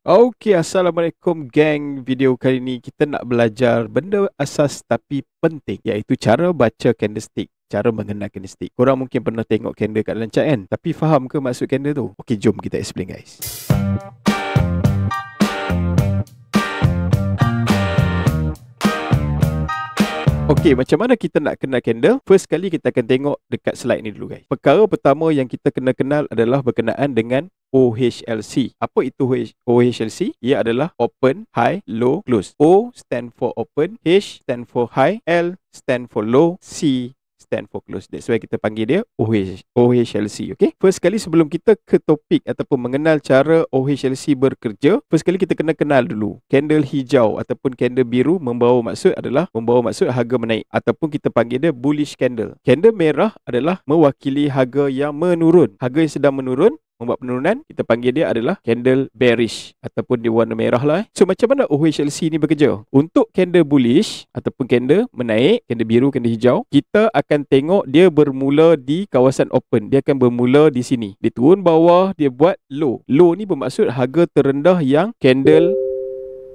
Okey, Assalamualaikum gang. Video kali ni kita nak belajar benda asas tapi penting, iaitu cara baca candlestick, cara mengenal candlestick. Korang mungkin pernah tengok candle kat dalam chart kan? Tapi faham ke maksud candle tu? Okey, jom kita explain guys. Okey, macam mana kita nak kenal candle? First kali kita akan tengok dekat slide ni dulu guys. Perkara pertama yang kita kena kenal adalah berkenaan dengan OHLC. Apa itu OHLC? Ia adalah open, high, low, close. O stand for open, H stand for high, L stand for low, C stand for close. That's why kita panggil dia OHLC. Okay? First kali sebelum kita ke topik ataupun mengenal cara OHLC bekerja, first kali kita kena kenal dulu. Candle hijau ataupun candle biru membawa maksud harga menaik ataupun kita panggil dia bullish candle. Candle merah adalah mewakili harga yang menurun. Harga yang sedang menurun, membuat penurunan, kita panggil dia adalah candle bearish ataupun dia warna merah lah. So macam mana OHLC ni bekerja? Untuk candle bullish ataupun candle menaik, candle biru, candle hijau, kita akan tengok dia bermula di kawasan open. Dia akan bermula di sini. Dia turun bawah, dia buat low. Low ni bermaksud harga terendah yang candle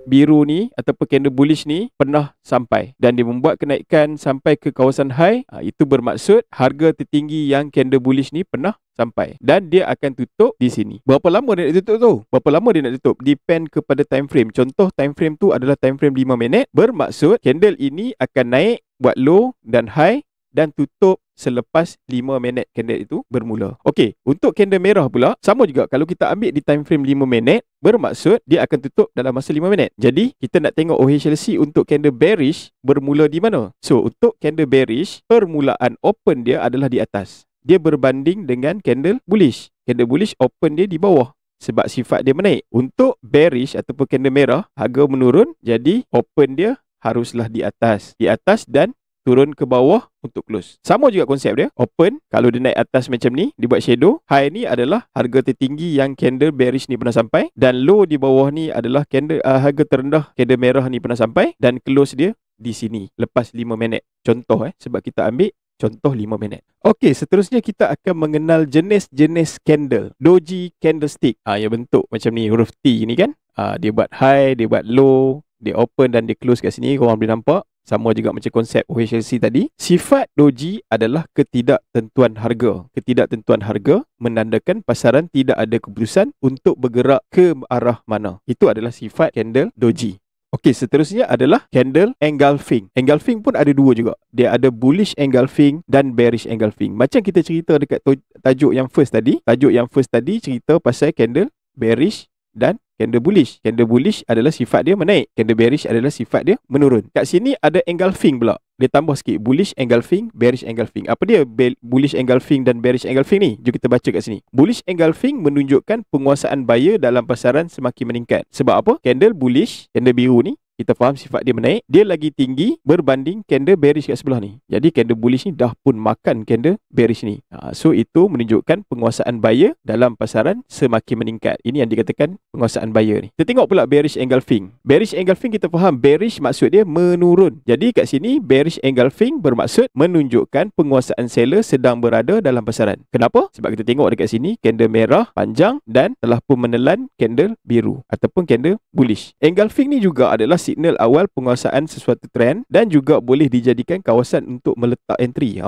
biru ni ataupun candle bullish ni pernah sampai, dan dia membuat kenaikan sampai ke kawasan high. Itu bermaksud harga tertinggi yang candle bullish ni pernah sampai, dan dia akan tutup di sini. Berapa lama dia nak tutup tu? Berapa lama dia nak tutup? Depend kepada time frame. Contoh time frame tu adalah time frame 5 minit. Bermaksud candle ini akan naik, buat low dan high dan tutup selepas 5 minit candle itu bermula. Okey, untuk candle merah pula sama juga. Kalau kita ambil di time frame 5 minit, bermaksud dia akan tutup dalam masa 5 minit. Jadi kita nak tengok OHLC untuk candle bearish bermula di mana? So untuk candle bearish, permulaan open dia adalah di atas. Dia berbanding dengan candle bullish. Candle bullish open dia di bawah sebab sifat dia menaik. Untuk bearish ataupun candle merah, harga menurun, jadi open dia haruslah di atas. Di atas dan turun ke bawah untuk close. Sama juga konsep dia. Open, kalau dia naik atas macam ni, dia buat shadow. High ni adalah harga tertinggi yang candle bearish ni pernah sampai, dan low di bawah ni adalah candle harga terendah candle merah ni pernah sampai, dan close dia di sini lepas 5 minit. Contoh sebab kita ambil contoh 5 minit. Okey, seterusnya kita akan mengenal jenis-jenis candle. Doji candlestick. Yang bentuk macam ni, huruf T ni kan. Dia buat high, dia buat low, dia open dan dia close kat sini. Korang boleh nampak. Sama juga macam konsep OHLC tadi. Sifat doji adalah ketidaktentuan harga. Ketidaktentuan harga menandakan pasaran tidak ada keputusan untuk bergerak ke arah mana. Itu adalah sifat candle doji. Okey, seterusnya adalah candle engulfing. Engulfing pun ada dua juga. Dia ada bullish engulfing dan bearish engulfing. Macam kita cerita dekat tajuk yang first tadi. Tajuk yang first tadi cerita pasal candle bearish dan candle bullish. Candle bullish adalah sifat dia menaik. Candle bearish adalah sifat dia menurun. Kat sini ada engulfing pula. Dia tambah sikit. Bullish engulfing, bearish engulfing. Apa dia bullish engulfing dan bearish engulfing ni? Jom kita baca kat sini. Bullish engulfing menunjukkan penguasaan buyer dalam pasaran semakin meningkat. Sebab apa? Candle bullish, candle biru ni, kita faham sifat dia menaik, dia lagi tinggi berbanding candle bearish kat sebelah ni. Jadi candle bullish ni dah pun makan candle bearish ni. So itu menunjukkan penguasaan buyer dalam pasaran semakin meningkat. Ini yang dikatakan penguasaan buyer ni. Kita tengok pula bearish engulfing. Bearish engulfing kita faham bearish maksud dia menurun. Jadi kat sini bearish engulfing bermaksud menunjukkan penguasaan seller sedang berada dalam pasaran. Kenapa? Sebab kita tengok dekat sini candle merah panjang dan telah pun menelan candle biru ataupun candle bullish. Engulfing ni juga adalah signal awal penguasaan sesuatu trend dan juga boleh dijadikan kawasan untuk meletak entry.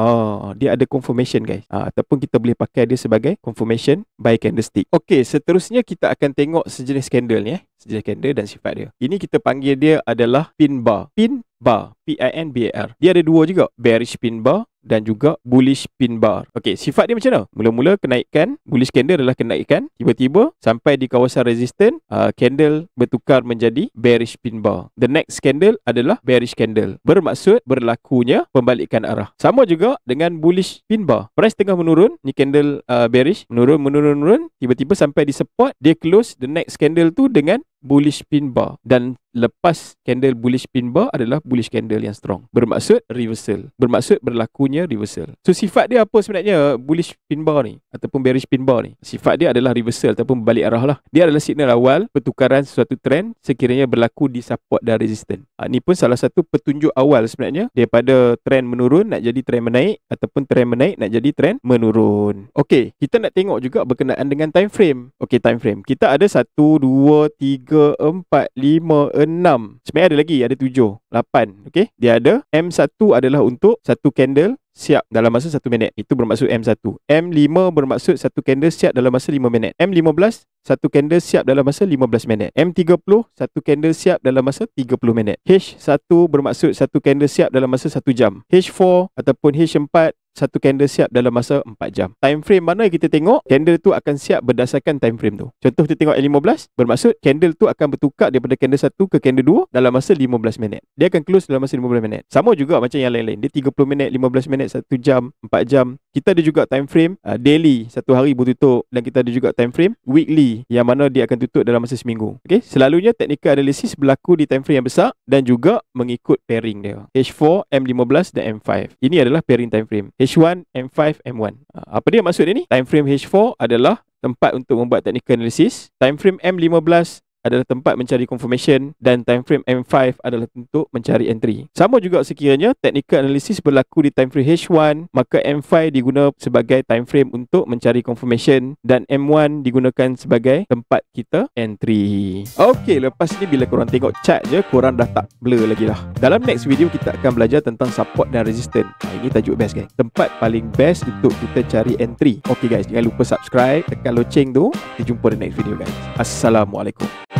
Dia ada confirmation guys. Ataupun kita boleh pakai dia sebagai confirmation by candlestick. Okey, seterusnya kita akan tengok sejenis candle ni sejenis candle dan sifat dia. Ini kita panggil dia adalah pin bar. Pin bar, P-I-N-B-A-R. Dia ada dua juga, bearish pin bar dan juga bullish pin bar. Okey, sifat dia macam mana? Mula-mula kenaikan, bullish candle adalah kenaikan, tiba-tiba sampai di kawasan resistance, candle bertukar menjadi bearish pin bar. The next candle adalah bearish candle. Bermaksud berlakunya pembalikan arah. Sama juga dengan bullish pin bar. Price tengah menurun, ni candle bearish, menurun, tiba-tiba sampai di support, dia close the next candle tu dengan bullish pin bar, dan lepas candle bullish pin bar adalah bullish candle yang strong. Bermaksud reversal. Bermaksud berlakunya reversal. So sifat dia apa sebenarnya bullish pin bar ni ataupun bearish pin bar ni? Sifat dia adalah reversal ataupun berbalik arah lah. Dia adalah signal awal pertukaran sesuatu trend sekiranya berlaku di support dan resistance. Ni pun salah satu petunjuk awal sebenarnya daripada trend menurun nak jadi trend menaik ataupun trend menaik nak jadi trend menurun. Okey, kita nak tengok juga berkenaan dengan time frame. Okey, time frame. Kita ada 1 2 3 4 5 6. Sebenarnya ada lagi, ada 7, 8. Okey, dia ada M1 adalah untuk satu candle siap dalam masa 1 minit. Itu bermaksud M1. M5 bermaksud satu candle siap dalam masa 5 minit. M15 satu candle siap dalam masa 15 minit. M30 satu candle siap dalam masa 30 minit. H1 bermaksud satu candle siap dalam masa 1 jam. H4 ataupun H4 satu candle siap dalam masa 4 jam. Time frame mana yang kita tengok, candle tu akan siap berdasarkan time frame tu. Contoh kita tengok L15, bermaksud candle tu akan bertukar daripada candle 1 ke candle 2 dalam masa 15 minit. Dia akan close dalam masa 15 minit. Sama juga macam yang lain-lain. Dia 30 minit, 15 minit, 1 jam, 4 jam. Kita ada juga time frame daily, satu hari bertutup, dan kita ada juga time frame weekly yang mana dia akan tutup dalam masa seminggu. Okey, selalunya technical analysis berlaku di time frame yang besar dan juga mengikut pairing dia. H4, M15 dan M5. Ini adalah pairing time frame. H1, M5, M1. Apa dia maksud dia ni? Time frame H4 adalah tempat untuk membuat technical analysis. Time frame M15 adalah tempat mencari confirmation dan time frame M5 adalah untuk mencari entry. Sama juga sekiranya technical analysis berlaku di time frame H1, maka M5 digunakan sebagai time frame untuk mencari confirmation dan M1 digunakan sebagai tempat kita entry. Okey, lepas ni bila korang tengok chart je, korang dah tak blur lagi lah. Dalam next video kita akan belajar tentang support dan resistance. Ini tajuk best guys. Tempat paling best untuk kita cari entry. Okey guys, jangan lupa subscribe, tekan loceng tu. Kita jumpa di next video guys. Assalamualaikum.